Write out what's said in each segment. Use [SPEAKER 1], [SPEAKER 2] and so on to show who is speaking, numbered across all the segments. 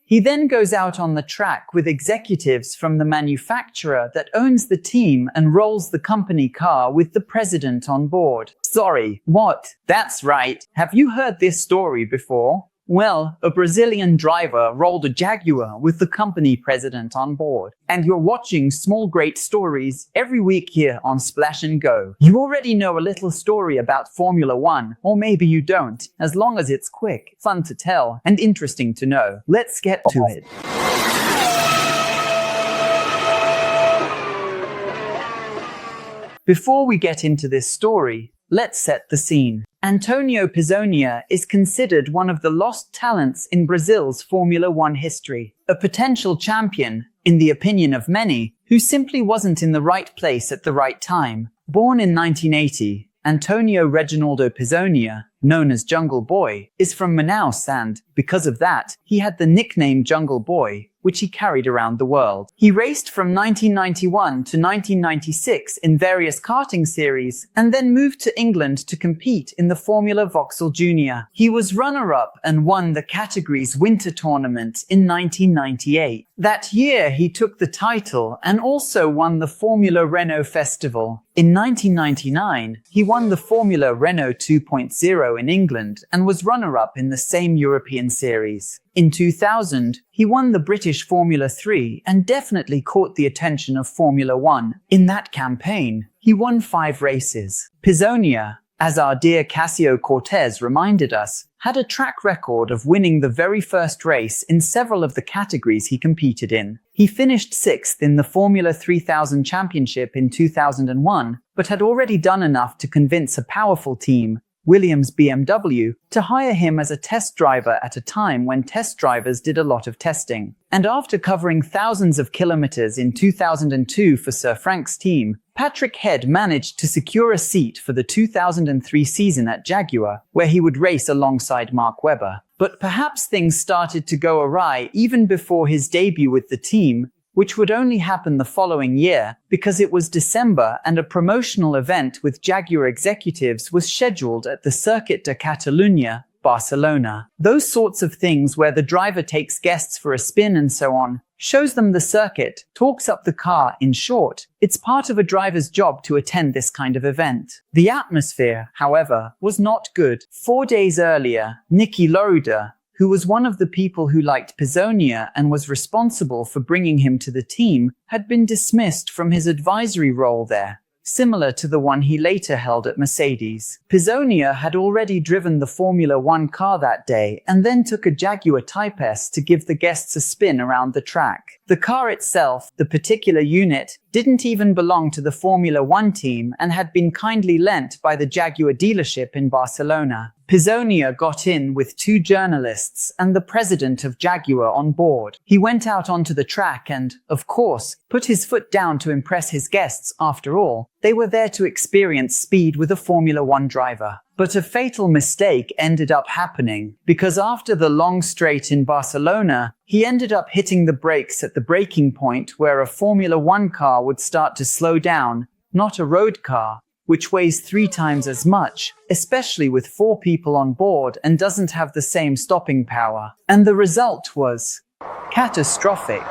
[SPEAKER 1] He then goes out on the track with executives from the manufacturer that owns the team and rolls the company car with the president on board. Sorry, what? That's right. Have you heard this story before? Well, a Brazilian driver rolled a Jaguar with the company president on board. And you're watching Small Great Stories every week here on Splash and Go. You already know a little story about Formula One, or maybe you don't, as long as it's quick, fun to tell, and interesting to know. Let's get to it. Before we get into this story, let's set the scene. Antonio Pizzonia is considered one of the lost talents in Brazil's Formula One history. A potential champion, in the opinion of many, who simply wasn't in the right place at the right time. Born in 1980, Antonio Reginaldo Pizzonia, known as Jungle Boy, is from Manaus and, because of that, he had the nickname Jungle Boy, which he carried around the world. He raced from 1991 to 1996 in various karting series, and then moved to England to compete in the Formula Vauxhall Junior. He was runner-up and won the category's winter tournament in 1998. That year he took the title and also won the Formula Renault Festival. In 1999, he won the Formula Renault 2.0 in England and was runner-up in the same European series. In 2000, he won the British Formula 3 and definitely caught the attention of Formula One. In that campaign, he won 5 races. Pizzonia, as our dear Ocasio-Cortez reminded us, had a track record of winning the very first race in several of the categories he competed in. He finished 6th in the Formula 3000 Championship in 2001, but had already done enough to convince a powerful team, Williams BMW, to hire him as a test driver at a time when test drivers did a lot of testing. And after covering thousands of kilometers in 2002 for Sir Frank's team, Patrick Head managed to secure a seat for the 2003 season at Jaguar, where he would race alongside Mark Webber. But perhaps things started to go awry even before his debut with the team, which would only happen the following year because it was December and a promotional event with Jaguar executives was scheduled at the Circuit de Catalunya, Barcelona. Those sorts of things where the driver takes guests for a spin and so on, shows them the circuit, talks up the car. In short, it's part of a driver's job to attend this kind of event. The atmosphere, however, was not good. 4 days earlier, Niki Lauda, who was one of the people who liked Pizzonia and was responsible for bringing him to the team, had been dismissed from his advisory role there, similar to the one he later held at Mercedes. Pizzonia had already driven the Formula One car that day and then took a Jaguar Type S to give the guests a spin around the track. The car itself, the particular unit, didn't even belong to the Formula One team and had been kindly lent by the Jaguar dealership in Barcelona. Pizzonia got in with 2 journalists and the president of Jaguar on board. He went out onto the track and, of course, put his foot down to impress his guests. After all, they were there to experience speed with a Formula One driver. But a fatal mistake ended up happening, because after the long straight in Barcelona, he ended up hitting the brakes at the braking point where a Formula One car would start to slow down, not a road car, which weighs 3 times as much, especially with 4 people on board and doesn't have the same stopping power. And the result was catastrophic.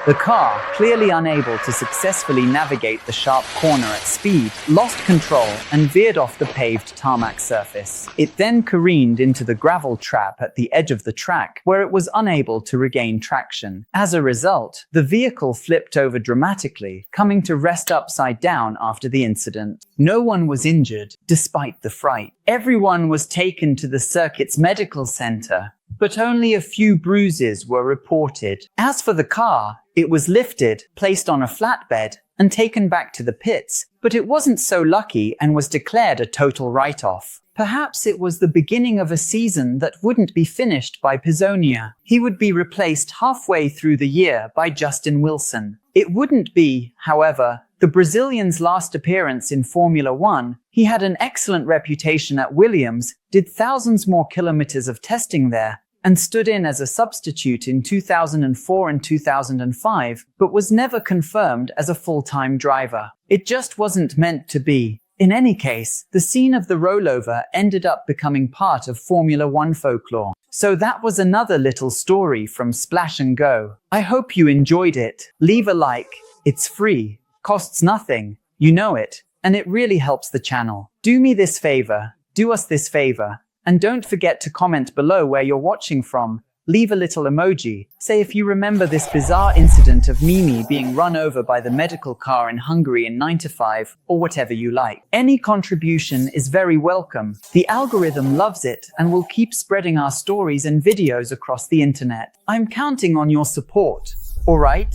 [SPEAKER 1] The car, clearly unable to successfully navigate the sharp corner at speed, lost control and veered off the paved tarmac surface. It then careened into the gravel trap at the edge of the track, where it was unable to regain traction. As a result, the vehicle flipped over dramatically, coming to rest upside down after the incident. No one was injured, despite the fright. Everyone was taken to the circuit's medical center, but only a few bruises were reported. As for the car, it was lifted, placed on a flatbed, and taken back to the pits, but it wasn't so lucky and was declared a total write-off. Perhaps it was the beginning of a season that wouldn't be finished by Pizzonia. He would be replaced halfway through the year by Justin Wilson. It wouldn't be, however, the Brazilian's last appearance in Formula One. He had an excellent reputation at Williams, did thousands more kilometers of testing there, and stood in as a substitute in 2004 and 2005, but was never confirmed as a full-time driver. It just wasn't meant to be. In any case, the scene of the rollover ended up becoming part of Formula One folklore. So that was another little story from Splash and Go. I hope you enjoyed it. Leave a like. It's free, costs nothing, you know it, and it really helps the channel. Do me this favor, do us this favor, and don't forget to comment below where you're watching from. Leave a little emoji. Say if you remember this bizarre incident of Mimi being run over by the medical car in Hungary in '95, or whatever you like. Any contribution is very welcome. The algorithm loves it and will keep spreading our stories and videos across the internet. I'm counting on your support, alright?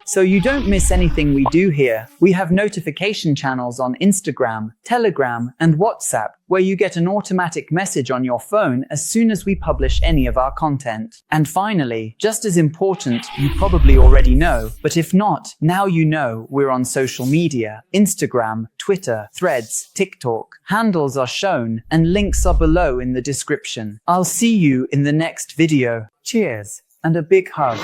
[SPEAKER 1] So you don't miss anything we do here. We have notification channels on Instagram, Telegram, and WhatsApp, where you get an automatic message on your phone as soon as we publish any of our content. And finally, just as important, you probably already know, but if not, now you know, we're on social media. Instagram, Twitter, Threads, TikTok. Handles are shown, and links are below in the description. I'll see you in the next video. Cheers, and a big hug.